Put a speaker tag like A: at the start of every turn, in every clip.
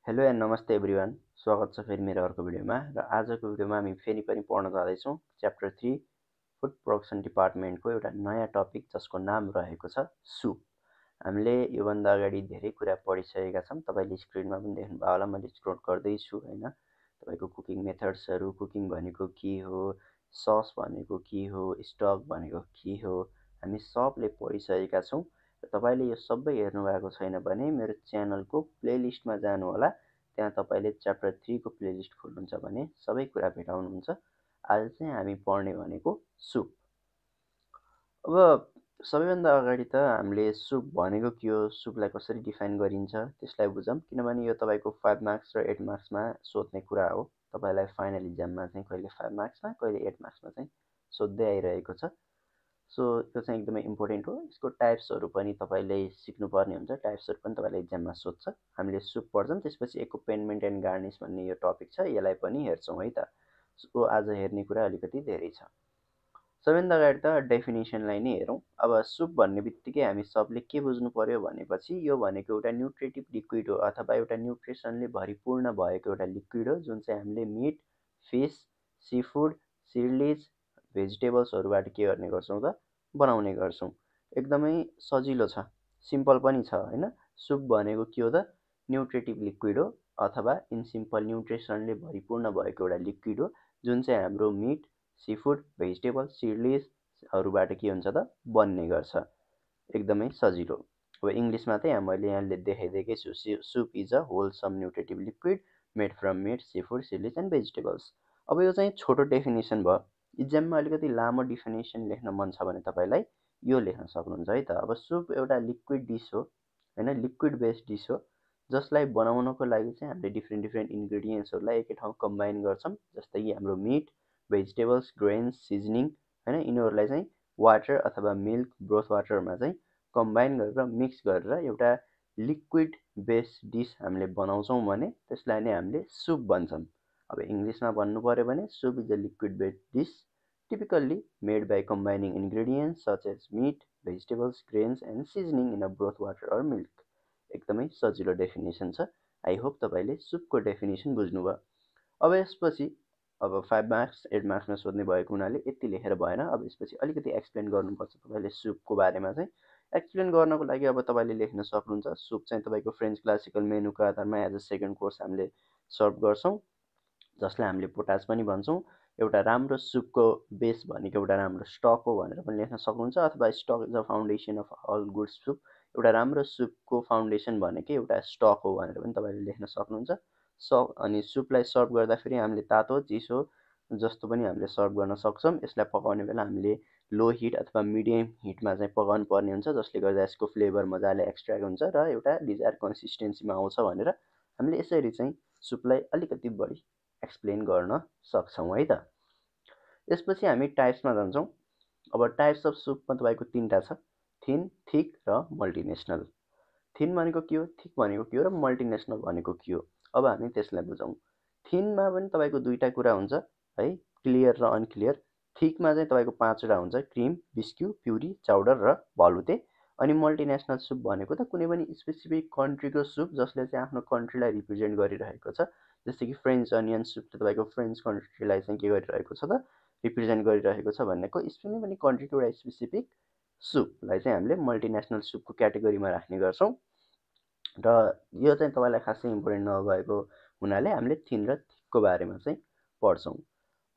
A: Hello and नमस्ते everyone. स्वागत छ फेरि मेरो अर्को भिडियोमा। र आजको भिडियोमा हामी फेरि पनि पढ्न जाँदैछौँ च्याप्टर 3 फुड प्रोडक्सन डिपार्टमेन्टको एउटा नयाँ टपिक जसको नाम रहेको छ सुप। हामीले योभन्दा अगाडि धेरै कुरा पढिसकेका छौँ। तपाईँले स्क्रिनमा पनि देख्नुभयो होला, मैले स्क्रोल गर्दैछु होइन। तपाईँको कुकिङ मेथड्सहरू, कुकिङ भनेको के हो, सस भनेको के हो, स्टक भनेको के हो, हामी सबले पढिसकेका छौँ। तपाईँले यो सबै हेर्नुभएको छैन भने मेरो च्यानलको प्लेलिस्टमा जानुहोला। त्यहाँ तपाईँले च्याप्टर 3 को प्लेलिस्ट खोल्नुहुन्छ भने सबै कुरा भेटाउनुहुन्छ। आज चाहिँ हामी पढ्ने भनेको सुप। अब सबैभन्दा अगाडि त हामीले सुप भनेको के हो, सुपलाई कसरी डिफाइन गरिन्छ त्यसलाई बुझौँ। किनभने यो तपाईँको 5 मार्क्स र 8 मार्क्समा सोध्ने कुरा हो। तपाईँलाई फाइनल इक्जाममा चाहिँ कहिले 5 मार्क्समा कहिले 8 मार्क्समा चाहिँ सोध्दै आइरहेको छ। सो त्यो चाहिँ एकदमै इम्पोर्टेन्ट हो। यसको टाइप्सहरू पनि तपाईँले सिक्नुपर्ने हुन्छ। टाइप्सहरू पनि तपाईँलाई इक्जाममा सोध्छ। हामीले सुप पढ्छौँ, त्यसपछि एक्कोम्पेनिमेन्ट एन्ड गार्निस भन्ने यो टपिक छ, यसलाई पनि हेर्छौँ है त। सो आज हेर्ने कुरा अलिकति धेरै छ। सबैभन्दा अगाडि त डेफिनेसनलाई नै हेरौँ। अब सुप भन्ने बित्तिकै हामी सबले के बुझ्नु पर्यो भनेपछि यो भनेको एउटा न्युट्रिटिभ लिक्विड हो अथवा एउटा न्युट्रिसनले भरिपूर्ण भएको एउटा लिक्विड हो, जुन चाहिँ हामीले मिट, फिस, सी फुड, सिडलिज, भेजिटेबल्सहरूबाट के गर्ने गर्छौँ त बनाउने गर्छौँ। एकदमै सजिलो छ, सिम्पल पनि छ होइन। सुप भनेको के हो त, न्युट्रिटिभ लिक्विड हो अथवा इन सिम्पल न्युट्रिसनले भरिपूर्ण भएको एउटा लिक्विड हो, जुन चाहिँ हाम्रो मिट, सीफुड, भेजिटेबल, सिडलिजहरूबाट के हुन्छ त बन्ने गर्छ। एकदमै सजिलो। अब इङ्ग्लिसमा चाहिँ मैले यहाँ देखाइदिएकै छु। Soup is a wholesome nutritive liquid made from meat, seafood, seedlings and vegetables. अब यो चाहिँ छोटो डेफिनेसन भयो। इक्जाममा अलिकति लामो डेफिनेसन लेख्न मन छ भने तपाईँलाई यो लेख्न सक्नुहुन्छ है त। अब सुप एउटा लिक्विड डिस हो होइन, लिक्विड बेस्ड डिस हो, जसलाई बनाउनको लागि चाहिँ हामीले डिफ्रेन्ट इन्ग्रिडियन्ट्सहरूलाई एकै ठाउँ कम्बाइन गर्छौँ। जस्तै कि हाम्रो मिट, भेजिटेबल्स, ग्रेन्स, सिजनिङ होइन, यिनीहरूलाई चाहिँ वाटर अथवा मिल्क, ब्रोथ वाटरमा चाहिँ कम्बाइन गरेर मिक्स गरेर एउटा लिक्विड बेस्ड डिस हामीले बनाउँछौँ भने त्यसलाई नै हामीले सुप भन्छौँ। अब इङ्ग्लिसमा भन्नु पऱ्यो भने soup is a liquid based dish typically made by combining ingredients such as meat, vegetables, grains and seasoning in a broth, water or milk. एकदमै सजिलो डेफिनेसन छ। आई होप तपाईँले सुपको डेफिनेसन बुझ्नुभयो। अब यसपछि अब 5 मार्क्स 8 मार्क्समा सोध्ने भएको हुनाले यति लेखेर भएन। अब यसपछि अलिकति एक्सप्लेन गर्नुपर्छ तपाईँले सुपको बारेमा चाहिँ। एक्सप्लेन गर्नको लागि अब तपाईँले लेख्न सक्नुहुन्छ। सुप चाहिँ तपाईँको फ्रेन्च क्लासिकल मेनुको आधारमा एज अ सेकेन्ड कोर्स हामीले सर्भ गर्छौँ, जसलाई हामीले पोटास पनि भन्छौँ। एउटा राम्रो सुपको बेस भनेको एउटा राम्रो स्टक हो भनेर पनि लेख्न सक्नुहुन्छ, अथवा stock is the foundation of all good soup. एउटा राम्रो सुपको फाउन्डेसन भनेकै एउटा स्टक हो भनेर पनि तपाईँले लेख्न सक्नुहुन्छ। अनि सुपलाई सर्भ गर्दाखेरि हामीले तातो, चिसो जस्तो पनि हामीले सर्भ गर्न सक्छौँ। यसलाई पकाउने बेला हामीले लो हिट अथवा मिडियम हिटमा चाहिँ पकाउनु पर्ने हुन्छ, जसले गर्दा यसको फ्लेभर मजाले एक्सट्र्याक्ट हुन्छ र एउटा डिजायर कन्सिस्टेन्सीमा आउँछ भनेर हामीले यसरी चाहिँ सुपलाई अलिकति बढी एक्सप्लेन गर्न सक्छौँ है त। यसपछि हामी टाइप्समा जान्छौँ। अब टाइप्स अफ सुपमा तपाईँको 3टा छ, थिन, थिक र मल्टिनेसनल। थिन भनेको के हो, थिक भनेको के हो र मल्टिनेसनल भनेको के हो, अब हामी त्यसलाई बुझौँ। थिनमा पनि तपाईँको 2टा कुरा हुन्छ है, क्लियर र अनक्लियर। थिकमा चाहिँ तपाईँको 5वटा हुन्छ, क्रिम, बिस्क्यु, प्युरी, चाउडर र भलुते। अनि मल्टिनेसनल सुप भनेको त कुनै पनि स्पेसिफिक कन्ट्रीको सुप जसले चाहिँ आफ्नो कन्ट्रीलाई रिप्रेजेन्ट गरिरहेको छ। जस्तै कि फ्रेन्च अनियन सुपले तपाईँको फ्रेन्च कन्ट्रीलाई चाहिँ के गरिरहेको छ त, रिप्रेजेन्ट गरिरहेको छ भनेको कुनै पनि कन्ट्रीको एउटा स्पेसिफिक सुपलाई चाहिँ हामीले मल्टिनेसनल सुपको क्याटेगोरीमा राख्ने गर्छौँ। र यो चाहिँ तपाईँलाई खासै इम्पोर्टेन्ट नभएको हुनाले हामीले थिन र थिकको बारेमा चाहिँ पढ्छौँ।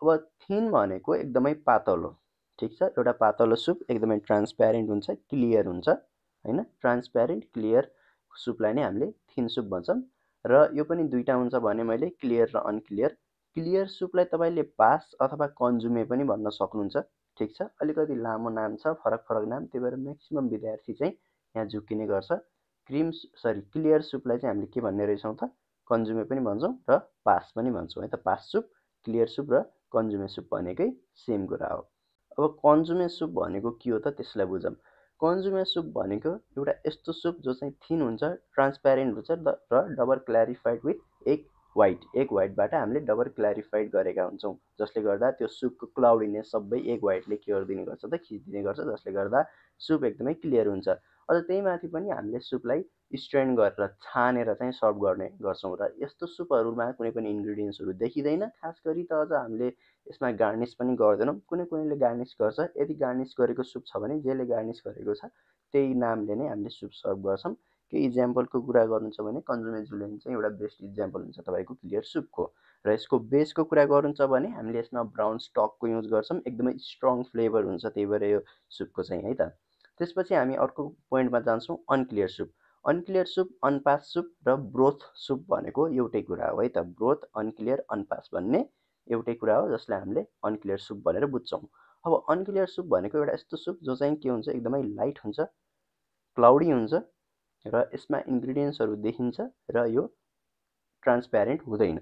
A: अब थिन भनेको एकदमै पातलो, ठिक छ। एउटा पातलो सुप एकदमै ट्रान्सप्यारेन्ट हुन्छ, क्लियर हुन्छ होइन। ट्रान्सप्यारेन्ट क्लियर सुपलाई नै हामीले थिन सुप भन्छौँ। र यो पनि 2टा हुन्छ भने मैले क्लियर र अनक्लियर। क्लियर सुपलाई तपाईँले पास अथवा कन्जुमे पनि भन्न सक्नुहुन्छ, ठिक छ। अलिकति लामो नाम छ, फरक नाम, त्यही भएर म्याक्सिमम् विद्यार्थी चाहिँ यहाँ झुक्किने गर्छ। क्लियर सुपलाई चाहिँ हामीले के भन्ने रहेछौँ त, कन्जुमे पनि भन्छौँ र पास पनि भन्छौँ है त। पास सुप, क्लियर सुप र कन्जुमे सुप भनेकै सेम कुरा हो। अब कन्जुमे सुप भनेको के हो त त्यसलाई बुझौँ। कन्जुमे सुप भनेको एउटा यस्तो सुप जो चाहिँ थिन हुन्छ, ट्रान्सप्यारेन्ट हुन्छ र double clarified with egg white, egg व्हाइटबाट हामीले डबल क्ल्यारिफाइड गरेका हुन्छौँ, जसले गर्दा त्यो सुपको क्लाउडिनेस सबै एग व्हाइटले के गरिदिने गर्छ त, खिचिदिने गर्छ, जसले गर्दा सुप एकदमै क्लियर हुन्छ। अझ त्यही माथि पनि हामीले सुपलाई स्ट्रेन गरेर छानेर चाहिँ सर्भ गर्ने गर्छौँ र यस्तो सुपहरूमा कुनै पनि इन्ग्रिडियन्ट्सहरू देखिँदैन। खास गरी त अझ हामीले यसमा गार्निस पनि गर्दैनौँ, कुनैले गार्निस गर्छ। यदि गार्निस गरेको सुप छ भने जसले गार्निस गरेको छ त्यही नामले नै हामीले सुप सर्भ गर्छौँ। केही इक्जाम्पलको कुरा गर्नु छ भने कन्जुमे जुलियन चाहिँ एउटा बेस्ट इक्जाम्पल हुन्छ तपाईँको क्लियर सुपको। र यसको बेसको कुरा गर्नु छ भने हामीले यसमा ब्राउन स्टकको युज गर्छौँ, एकदमै स्ट्रङ फ्लेभर हुन्छ, त्यही भएर यो सुपको चाहिँ है त। त्यसपछि हामी अर्को पोइन्टमा जान्छौँ, unclear soup. Unclear soup, unpassed soup र ब्रोथ सुप भनेको एउटै कुरा हो है त। ब्रोथ, अनक्लियर, अनपास भन्ने एउटै कुरा हो, जसलाई हामीले अनक्लियर सुप भनेर बुझ्छौँ। अब अनक्लियर सुप भनेको एउटा यस्तो सुप जो चाहिँ के हुन्छ, एकदमै लाइट हुन्छ, क्लाउडी हुन्छ र यसमा इन्ग्रिडियन्ट्सहरू देखिन्छ र यो ट्रान्सप्यारेन्ट हुँदैन।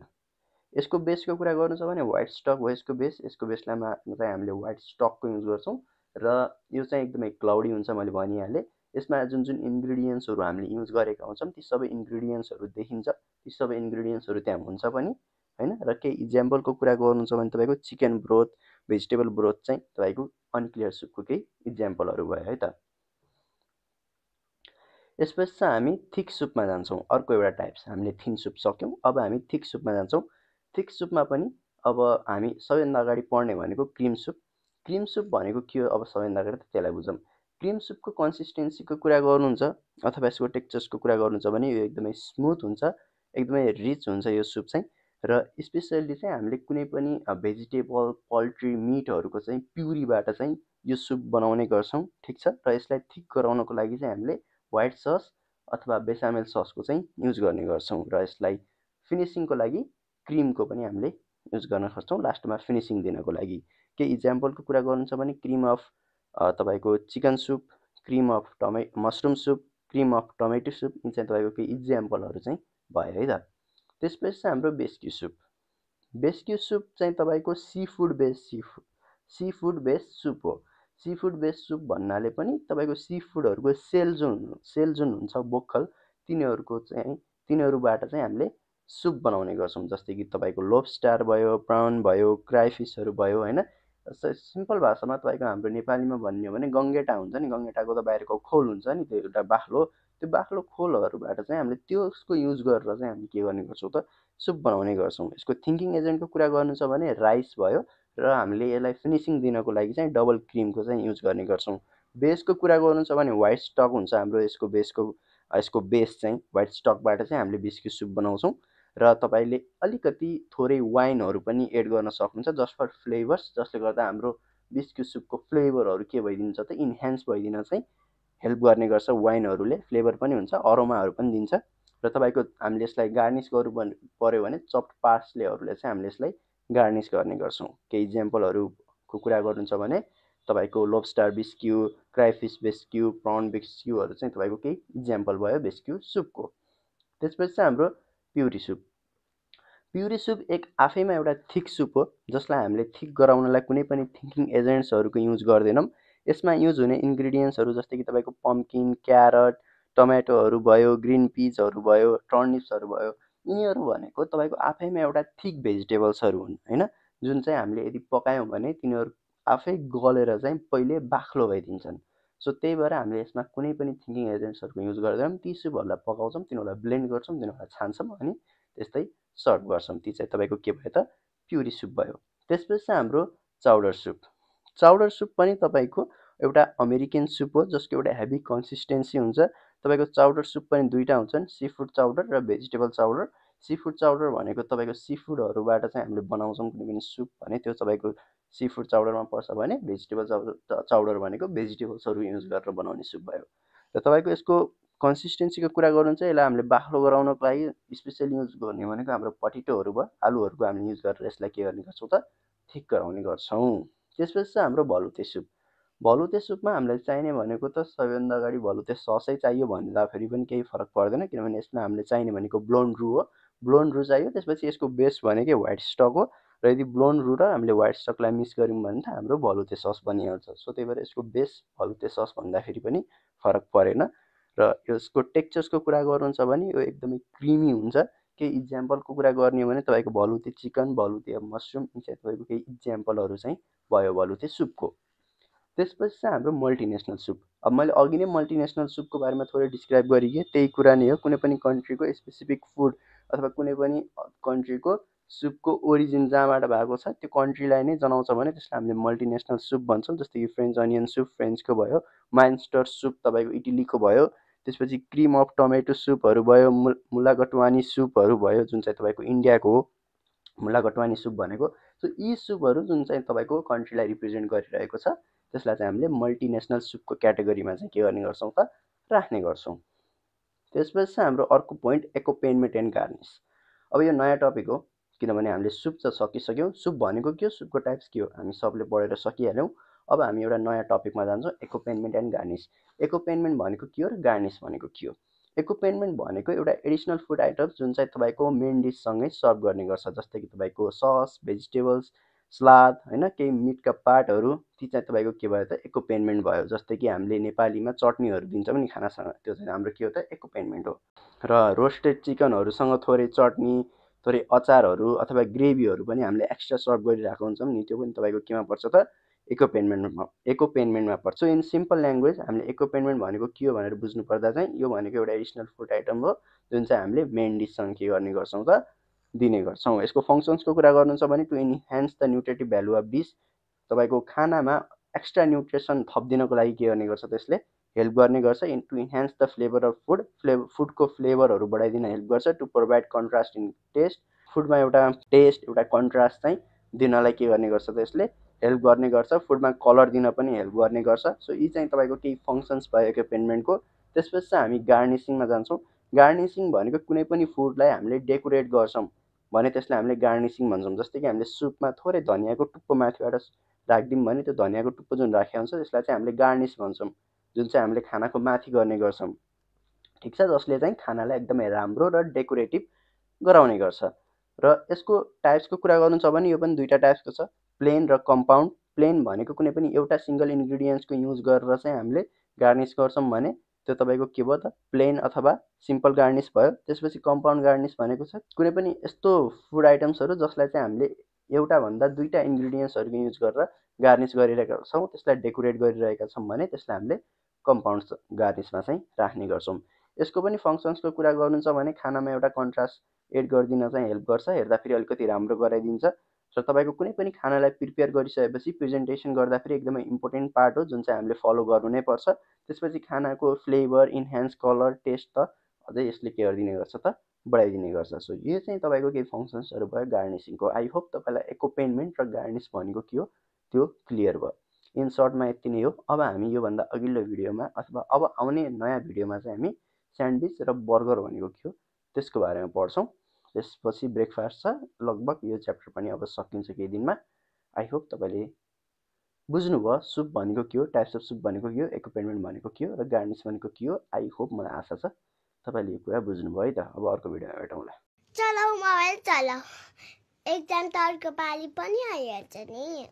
A: यसको बेसको कुरा गर्नु छ भने व्हाइट स्टक हो यसको बेस। यसको बेसमा चाहिँ हामीले व्हाइट स्टकको युज गर्छौँ र यो चाहिँ एकदमै क्लाउडी हुन्छ, मैले भनिहालेँ। यसमा जुन जुन इन्ग्रिडियन्ट्सहरू हामीले युज गरेका हुन्छौँ ती सबै इन्ग्रिडियन्ट्सहरू देखिन्छ, ती सबै इन्ग्रिडियन्ट्सहरू त्यहाँ हुन्छ पनि होइन। र केही इक्जाम्पलको कुरा गर्नु छ भने तपाईँको चिकन ब्रोथ, भेजिटेबल ब्रोथ चाहिँ तपाईँको अनक्लियर सुपको केही इक्जाम्पलहरू भयो है त। यसपछि चाहिँ हामी थिक सुपमा जान्छौँ। अर्को एउटा टाइप्स हामीले थिन सुप सक्यौँ, अब हामी थिक सुपमा जान्छौँ। थिक सुपमा पनि अब हामी सबैभन्दा अगाडि पढ्ने भनेको क्रिम सुप। क्रिम सुप भनेको के हो, अब सबैभन्दा अगाडि त त्यसलाई बुझौँ। क्रिम सुपको कन्सिस्टेन्सीको कुरा गर्नुहुन्छ अथवा यसको टेक्सचर्सको कुरा गर्नुहुन्छ भने यो एकदमै स्मुथ हुन्छ, एकदमै रिच हुन्छ यो सुप चाहिँ। र स्पेसल्ली चाहिँ हामीले कुनै पनि भेजिटेबल, पोल्ट्री, मिटहरूको चाहिँ प्युरीबाट चाहिँ यो सुप बनाउने गर्छौँ, ठिक छ। र यसलाई थिक गराउनको लागि चाहिँ हामीले व्हाइट सस अथवा बेसामेल ससको चाहिँ युज गर्ने गर्छौँ र यसलाई फिनिसिङको लागि क्रिमको पनि हामीले युज गर्न सक्छौँ लास्टमा फिनिसिङ दिनको लागि। केही इक्जाम्पलको कुरा गर्नु छ भने क्रिम अफ तपाईँको chicken soup, cream of mushroom soup, cream of tomato soup, यी चाहिँ तपाईँको केही इक्जाम्पलहरू चाहिँ भयो है त। त्यसपछि चाहिँ हाम्रो बेस्क्यु सुप। बेस्क्यु सुप चाहिँ तपाईँको सी फुड बेस्ड सुप हो। सी फुड बेस्ड सुप भन्नाले पनि तपाईँको सी फुडहरूको सेल जुन हुन्छ बोक्खल, तिनीहरूबाट चाहिँ हामीले सुप बनाउने गर्छौँ। जस्तै कि तपाईँको लोबस्टर भयो, प्राउन भयो, क्राइफिसहरू भयो होइन। सिम्पल भाषामा तपाईँको हाम्रो नेपालीमा भन्ने हो भने गङ्गेटा हुन्छ नि, गङ्गेटाको त बाहिरको खोल हुन्छ नि, त्यो एउटा बाख्लो, त्यो बाख्लो खोलहरूबाट चाहिँ हामीले त्यसको युज गरेर चाहिँ हामी के गर्ने गर्छौँ त, सुप बनाउने गर्छौँ। यसको थिङ्किङ एजेन्टको कुरा गर्नु छ भने राइस भयो र हामीले यसलाई फिनिसिङ दिनको लागि चाहिँ डबल क्रिमको चाहिँ युज गर्ने गर्छौँ। बेसको कुरा गर्नु छ भने व्हाइट स्टक हुन्छ हाम्रो यसको बेस चाहिँ व्हाइट स्टकबाट चाहिँ हामीले बेस्क्यु सुप बनाउँछौँ। र तपाईँले अलिकति थोरै वाइनहरू पनि एड गर्न सक्नुहुन्छ जस्ट फर फ्लेभर्स, जसले गर्दा हाम्रो बेस्क्यु सुपको फ्लेभरहरू के भइदिन्छ त, इन्हान्स भइदिन चाहिँ हेल्प गर्ने गर्छ। वाइनहरूले फ्लेभर पनि हुन्छ, अरोमाहरू पनि दिन्छ। र तपाईँको हामीले यसलाई गार्निस गर्नु पर्यो भने चप्ड पार्सलेहरूले चाहिँ हामीले यसलाई गार्निस गर्ने गर्छौँ। केही इक्जाम्पलहरूको कुरा गर्नु छ भने तपाईँको लोबस्टर बेस्क्यु, क्राइफिस बेस्क्यु, प्राउन बेस्क्युहरू चाहिँ तपाईँको केही इक्जाम्पल भयो बेस्क्यु सुपको। त्यसपछि चाहिँ हाम्रो प्युरी सुप। प्युरी सुप एक आफैमा एउटा थिक सुप हो, जसलाई हामीले थिक गराउनलाई कुनै पनि थिङ्किङ एजेन्ट्सहरूको युज गर्दैनौँ। यसमा युज हुने इन्ग्रिडियन्ट्सहरू जस्तै कि तपाईँको पम्किन, क्यारट, टमेटोहरू भयो, ग्रिन पिजहरू भयो, टर्निप्सहरू भयो, यिनीहरू भनेको तपाईँको आफैमा एउटा थिक भेजिटेबल्सहरू हुन् होइन, जुन चाहिँ हामीले यदि पकायौँ भने तिनीहरू आफै गलेर चाहिँ पहिले बाक्लो भइदिन्छन्। सो त्यही भएर हामीले यसमा कुनै पनि थिङ्किङ एजेन्ट्सहरूको युज गर्दैनौँ। ती सुपहरूलाई पकाउँछौँ, तिनीहरूलाई ब्लेन्ड गर्छौँ, तिनीहरूलाई छान्छौँ अनि त्यस्तै सर्भ गर्छौँ। ती चाहिँ तपाईँको के भयो त, प्युरी सुप भयो। त्यसपछि चाहिँ हाम्रो चाउडर सुप। चाउडर सुप पनि तपाईँको एउटा अमेरिकन सुप हो, जसको एउटा हेभी कन्सिस्टेन्सी हुन्छ। तपाईँको चाउडर सुप पनि दुईवटा हुन्छन्, सी फुड चाउडर र vegetable chowder. Sea food chowder भनेको तपाईँको सी फुडहरूबाट चाहिँ हामीले बनाउँछौँ कुनै पनि सुप भने त्यो तपाईँको सी फुड चाउडरमा पर्छ भने भेजिटेबल चाउडर भनेको भेजिटेबल्सहरू युज गरेर बनाउने सुप भयो। र तपाईँको यसको कन्सिस्टेन्सीको कुरा गर्नु चाहिँ यसलाई हामीले बाक्लो गराउनको लागि स्पेसली युज गर्ने भनेको हाम्रो पटेटोहरू भयो, आलुहरूको हामीले युज गरेर यसलाई के गर्ने गर्छौँ त, थिक गराउने गर्छौँ। त्यसपछि चाहिँ हाम्रो भलुते सुप। भलुते सुपमा हामीलाई चाहिने भनेको त सबैभन्दा अगाडि भलुते ससै चाहियो भन्दाखेरि पनि केही फरक पर्दैन, किनभने यसमा हामीले चाहिने भनेको ब्लोन रु हो, ब्लोन रु चाहियो। त्यसपछि यसको बेस भनेकै व्हाइट स्टक हो र यदि ब्लोन रु र हामीले व्हाइट स्टकलाई मिक्स गऱ्यौँ भने त हाम्रो भलुते सस बनिहाल्छ। सो त्यही भएर यसको बेस भलुते सस भन्दाखेरि पनि फरक परेन। र यसको टेक्सचर्सको कुरा गर्नुहुन्छ भने यो एकदमै क्रिमी हुन्छ, केही इक्जाम्पलको कुरा गर्ने हो भने तपाईँको भलुते चिकन, भलुते मसरुम, यी चाहिँ तपाईँको केही इक्जाम्पलहरू चाहिँ भयो भलुते सुपको। त्यसपछि चाहिँ हाम्रो मल्टिनेसनल सुप। अब मैले अघि नै मल्टिनेसनल सुपको बारेमा थोरै डिस्क्राइब गरेँ, त्यही कुरा नै हो। कुनै पनि कन्ट्रीको स्पेसिफिक फुड अथवा कुनै पनि कन्ट्रीको सुपको ओरिजिन जहाँबाट भएको छ त्यो कन्ट्रीलाई नै जनाउँछ भने त्यसलाई हामीले मल्टिनेसनल सुप भन्छौँ। जस्तै कि फ्रेन्च अनियन सुप फ्रेन्चको भयो, माइन्स्टर सुप तपाईँको इटलीको भयो, त्यसपछि क्रिम अफ टमेटो सुपहरू भयो, मुलागटवानी सुपहरू भयो जुन चाहिँ तपाईँको इन्डियाको हो, मुलागटवानी सुप भनेको। सो यी सुपहरू जुन चाहिँ तपाईँको कन्ट्रीलाई रिप्रेजेन्ट गरिरहेको छ त्यसलाई चाहिँ हामीले मल्टिनेसनल सुपको क्याटेगोरीमा चाहिँ के गर्ने गर्छौँ त राख्ने गर्छौँ। त्यसपछि चाहिँ हाम्रो अर्को पोइन्ट एक्कोम्पेनिमेन्ट एन्ड गार्निस। अब यो नयाँ टपिक हो किनभने हामीले सुप त सकिसक्यौँ। सुप भनेको के हो, सुपको टाइप्स के हो हामी सबले पढेर सकिहाल्यौँ। अब हामी एउटा नयाँ टपिकमा जान्छौँ, एक्कोम्पेनिमेन्ट एन्ड गार्निस। एक्कोम्पेनिमेन्ट भनेको के हो र गार्निस भनेको के हो? एक्कोम्पेनिमेन्ट भनेको एउटा एडिसनल फुड आइटम्स जुन चाहिँ तपाईँको मेन डिससँगै सर्भ गर्ने गर्छ। जस्तै कि तपाईँको सस, भेजिटेबल्स, सलाद, होइन, केही मिटका पार्टहरू, ती चाहिँ तपाईँको के भयो त एक्कोम्पेनिमेन्ट भयो। जस्तै कि हामीले नेपालीमा चटनीहरू दिन्छौँ नि खानासँग, त्यो चाहिँ हाम्रो के हो त एक्कोम्पेनिमेन्ट हो। र रोस्टेड चिकनहरूसँग थोरै चटनी, थोरै अचारहरू अथवा ग्रेभीहरू पनि हामीले एक्स्ट्रा सर्भ गरिरहेको हुन्छौँ नि, त्यो पनि तपाईँको केमा पर्छ त एक्कोम्पेनिमेन्टमा पर्छ। इन सिम्पल ल्याङ्ग्वेज हामीले एक्कोम्पेनिमेन्ट भनेको के हो भनेर बुझ्नुपर्दा चाहिँ यो भनेको एउटा एडिसनल फुड आइटम हो जुन चाहिँ हामीले मेन डिससँग के गर्ने गर्छौँ त दिने गर्छौँ। यसको फङ्सन्सको कुरा गर्नु छ भने to enhance the nutritive value of dish, तपाईँको खानामा एक्स्ट्रा न्युट्रिसन थपिदिनको लागि के गर्ने गर्छ त्यसले हेल्प गर्ने गर्छ। To enhance the flavour of food, फुडको फ्लेभरहरू बढाइदिन हेल्प गर्छ। To provide contrast in taste, फुडमा एउटा टेस्ट एउटा कन्ट्रास्ट चाहिँ दिनलाई के गर्ने गर्छ त्यसले हेल्प गर्ने गर्छ। फुडमा कलर दिन पनि हेल्प गर्ने गर्छ। सो यी चाहिँ तपाईँको केही फङ्सन्स भयो एक्कोम्पेनिमेन्टको। त्यसपछि चाहिँ हामी गार्निसिङमा जान्छौँ। गार्निसिङ भनेको कुनै पनि फुडलाई हामीले डेकोरेट गर्छौँ भने त्यसलाई हामीले गार्निसिङ भन्छौँ। जस्तै कि हामीले सुपमा थोरै धनियाँको टुप्पो माथिबाट राखिदिउँ भने त्यो धनियाँको टुप्पो जुन राखेको हुन्छ त्यसलाई चाहिँ हामीले गार्निस भन्छौँ, जुन चाहिँ हामीले खानाको माथि गर्ने गर्छौँ। ठिक छ, जसले चाहिँ खानालाई एकदमै राम्रो र डेकोरेटिभ गराउने गर्छ। र यसको टाइप्सको कुरा गर्नु छ भने यो पनि दुईवटा टाइप्सको छ, प्लेन र कम्पाउन्ड। प्लेन भनेको कुनै पनि एउटा सिङ्गल इन्ग्रिडियन्ट्सको युज गरेर चाहिँ हामीले गार्निस गर्छौँ भने त्यो तपाईँको के भयो त प्लेन अथवा सिम्पल गार्निस भयो। त्यसपछि कम्पाउन्ड गार्निस भनेको छ कुनै पनि यस्तो फुड आइटम्सहरू जसलाई चाहिँ हामीले एउटाभन्दा दुईवटा इन्ग्रिडियन्ट्सहरूको युज गरेर गार्निस गरिरहेका छौँ, त्यसलाई डेकोरेट गरिरहेका छौँ भने त्यसलाई हामीले कम्पाउन्ड गार्निसमा चाहिँ राख्ने गर्छौँ। यसको पनि फङ्सन्सको कुरा गर्नु छ भने खानामा एउटा कन्ट्रास्ट एड गरिदिन चाहिँ हेल्प गर्छ, हेर्दाफेरि अलिकति राम्रो गराइदिन्छ। र तपाईँको कुनै पनि खानालाई प्रिपेयर गरिसकेपछि प्रेजेन्टेसन गर्दाफेरि एकदमै इम्पोर्टेन्ट पार्ट हो जुन चाहिँ हामीले फलो गर्नु नै पर्छ। त्यसपछि खानाको फ्लेभर, इन्हान्स कलर, टेस्ट त अझै यसले के गरिदिने गर्छ त बढाइदिने गर्छ। सो यो चाहिँ तपाईँको केही फङ्सन्सहरू भयो गार्निसिङको। आई होप तपाईँलाई एक्कोम्पेनिमेन्ट र गार्निस भनेको के हो त्यो क्लियर भयो। इन सर्टमा यति नै हो। अब हामी योभन्दा अघिल्लो भिडियोमा अथवा अब आउने नयाँ भिडियोमा चाहिँ हामी स्यान्डविच र बर्गर भनेको के हो त्यसको बारेमा पढ्छौँ। त्यसपछि ब्रेकफास्ट छ, लगभग यो च्याप्टर पनि अब सकिन्छ केही दिनमा। आई होप तपाईँले बुझ्नुभयो सुप भनेको के हो, टाइप्स अफ सुप भनेको के हो, एक्कोम्पेनिमेन्ट भनेको के हो र गार्निस भनेको के हो। आई होप, मलाई आशा छ तपाईँले यो कुरा बुझ्नुभयो है त। अब अर्को भिडियोमा भेटौँला।
B: चलाऊ मोबाइल चलाऊ, एक्जाम त अर्को पालि पनि आइहाल्छ नि।